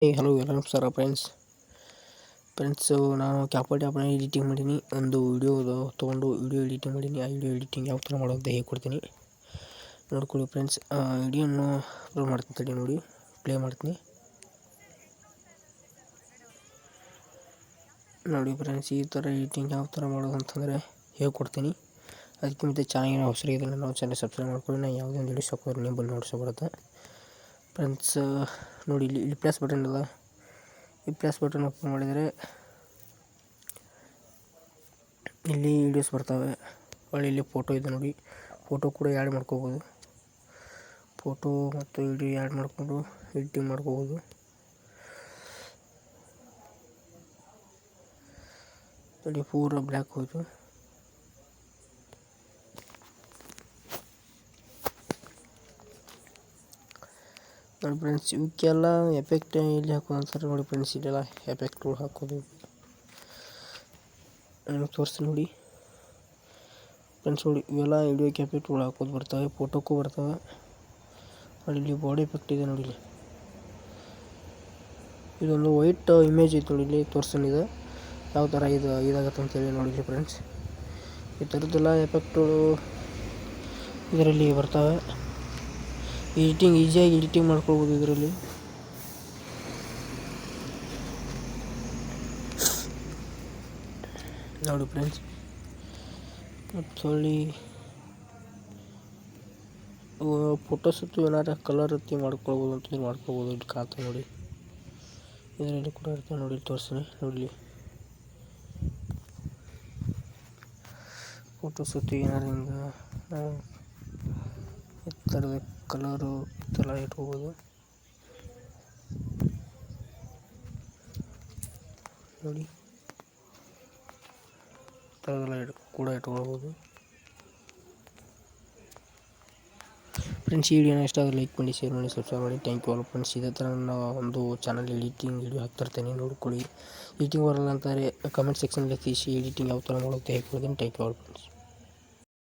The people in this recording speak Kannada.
ಹಲೋ ಎಲ್ಲ ನಮಸ್ಕಾರ ಫ್ರೆಂಡ್ಸು ನಾನು ಕ್ಯಾಪ್ಕಟ್ ಆ್ಯಪ್ನ ಎಡಿಟಿಂಗ್ ಮಾಡೀನಿ. ಒಂದು ವಿಡಿಯೋ ತೊಗೊಂಡು ವಿಡಿಯೋ ಎಡಿಟಿಂಗ್ ಮಾಡೀನಿ. ಆ ವಿಡಿಯೋ ಎಡಿಟಿಂಗ್ ಯಾವ ಥರ ಮಾಡೋದು ಹೇಳ್ಕೊಡ್ತೀನಿ, ನೋಡ್ಕೊಳ್ಳಿ ಫ್ರೆಂಡ್ಸ್. ವಿಡಿಯೋನು ಅಪ್ಲೋಡ್ ಮಾಡ್ತೀನಿ ನೋಡಿ, ಪ್ಲೇ ಮಾಡ್ತೀನಿ ನೋಡಿ ಫ್ರೆಂಡ್ಸ್. ಈ ಥರ ಎಡಿಟಿಂಗ್ ಯಾವ ಥರ ಮಾಡೋದು ಅಂತಂದರೆ ಹೇಳ್ಕೊಡ್ತೀನಿ. ಅದಕ್ಕೆ ಮತ್ತು ಚಾನಲ್ ಹೊಸರಿದ್ರೆ ನಾವು ಚಾನಲ್ ಸಬ್ಸ್ಕ್ರೈಬ್ ಮಾಡ್ಕೊಳ್ಳಿ. ನಾನು ಯಾವುದೇ ಒಂದು ವಿಡಿಯೋಸ್ ಹಾಕೋದ್ರೆ ನೀವು ಬಂದು ನೋಡ್ಸೋಬರುತ್ತೆ ಫ್ರೆಂಡ್ಸ್. ನೋಡಿ ಇಲ್ಲಿ ಪ್ಲಸ್ ಬಟನ್ ಅಲ್ಲ, ಈ ಪ್ಲಸ್ ಬಟನ್ ಓಪನ್ ಮಾಡಿದರೆ ಇಲ್ಲಿ ವೀಡಿಯೋಸ್ ಬರ್ತವೆ. ಒಳ್ಳೆ ಇಲ್ಲಿ ಫೋಟೋ ಇದೆ ನೋಡಿ, ಫೋಟೋ ಕೂಡ ಆ್ಯಡ್ ಮಾಡ್ಕೋಬೋದು. ಫೋಟೋ ಮತ್ತು ವಿಡಿಯೋ ಆ್ಯಡ್ ಮಾಡಿಕೊಂಡು ಎಡಿಟಿಂಗ್ ಮಾಡ್ಕೋಬೋದು. ನೋಡಿ ಪೂರ ಬ್ಲ್ಯಾಕ್ ಹೋಯಿತು. ನೋಡಿ ಫ್ರೆಂಡ್ಸ್, ಇವಕ್ಕೆಲ್ಲ ಎಫೆಕ್ಟ್ ಇಲ್ಲಿ ಹಾಕೋದು ಅಂತಾರೆ ನೋಡಿ ಫ್ರೆಂಡ್ಸ್. ಇದೆಲ್ಲ ಎಫೆಕ್ಟ್ಗಳು ಹಾಕೋದು ತೋರಿಸ್ತೀನಿ ನೋಡಿ ಫ್ರೆಂಡ್ಸ್. ನೋಡಿ ಇವೆಲ್ಲ ವಿಡಿಯೋಕ್ಕೆ ಎಫೆಕ್ಟ್ಗಳು ಹಾಕೋದು ಬರ್ತವೆ, ಫೋಟೋಕ್ಕೂ ಬರ್ತವೆ. ನೋಡಿ ಇಲ್ಲಿ ಬಾಡಿ ಎಫೆಕ್ಟ್ ಇದೆ ನೋಡಿ. ಇಲ್ಲಿ ಇದೊಂದು ವೈಟ್ ಇಮೇಜ್ ಐತೆ ನೋಡಿ, ಇಲ್ಲಿ ತೋರಿಸ್ತೀನಿ ಇದು ಯಾವ ಥರ ಇದಾಗತ್ತೆ ಅಂತೇಳಿ ನೋಡಿ ಫ್ರೆಂಡ್ಸ್. ಈ ಥರದ್ದೆಲ್ಲ ಎಫೆಕ್ಟ್ಗಳು ಇದರಲ್ಲಿ ಬರ್ತವೆ. ಈಸಿಯಾಗಿ ಎಡಿಟಿಂಗ್ ಮಾಡ್ಕೊಳ್ಬೋದು ಇದರಲ್ಲಿ. ನೋಡಿ ಫ್ರೆಂಡ್ಸ್, ಮತ್ತು ಹೊಳ್ಳಿ ಫೋಟೋಸ್ ಇತ್ತು ಏನಾರ ಕಲರ್ ಎತ್ತಿ ಮಾಡ್ಕೊಳ್ಬೋದು ಅಂತಂದ್ರೆ ಮಾಡ್ಕೊಳ್ಬೋದು. ಇಲ್ಲಿ ಕಾಣ್ತದೆ ನೋಡಿ, ಇದರಲ್ಲಿ ಕೂಡ ಇರ್ತದೆ ನೋಡಿ, ತೋರಿಸ್ತೀನಿ ನೋಡಿ. ಫೋಟೋಸ್ ಇತ್ತು ಏನಾರು ಹಿಂಗೆ ಈ ಥರದ ಕಲರು ಇದೆಲ್ಲ ಇಟ್ಕೋಬೋದು ನೋಡಿ. ಈ ಥರದೆಲ್ಲ ಕೂಡ ಇಟ್ಕೊಳ್ಬೋದು ಫ್ರೆಂಡ್ಸ್. ಈ ವಿಡಿಯೋನ ಇಷ್ಟ ಆದರೆ ಲೈಕ್ ಮಾಡಿ, ಶೇರ್ ಮಾಡಿ, ಸಬ್ಸ್ಕ್ರೈಬ್ ಮಾಡಿ. Thank you all friends. ಇದೇ ಥರ ನಾನು ಒಂದು ಚಾನಲ್ ಎಡಿಟಿಂಗ್ ವಿಡಿಯೋ ಹಾಕ್ತಿರ್ತೇನೆ, ನೋಡ್ಕೊಳ್ಳಿ. ಎಡಿಟಿಂಗ್ ಬರಲ್ಲ ಅಂತಾರೆ ಕಮೆಂಟ್ ಸೆಕ್ಷನಲ್ಲಿ ತಿಳಿಸಿ, ಎಡಿಟಿಂಗ್ ಯಾವ ಥರ ಮಾಡೋದು ಹೇಳ್ಕೊಡ್ತೀನಿ. Thank you all friends.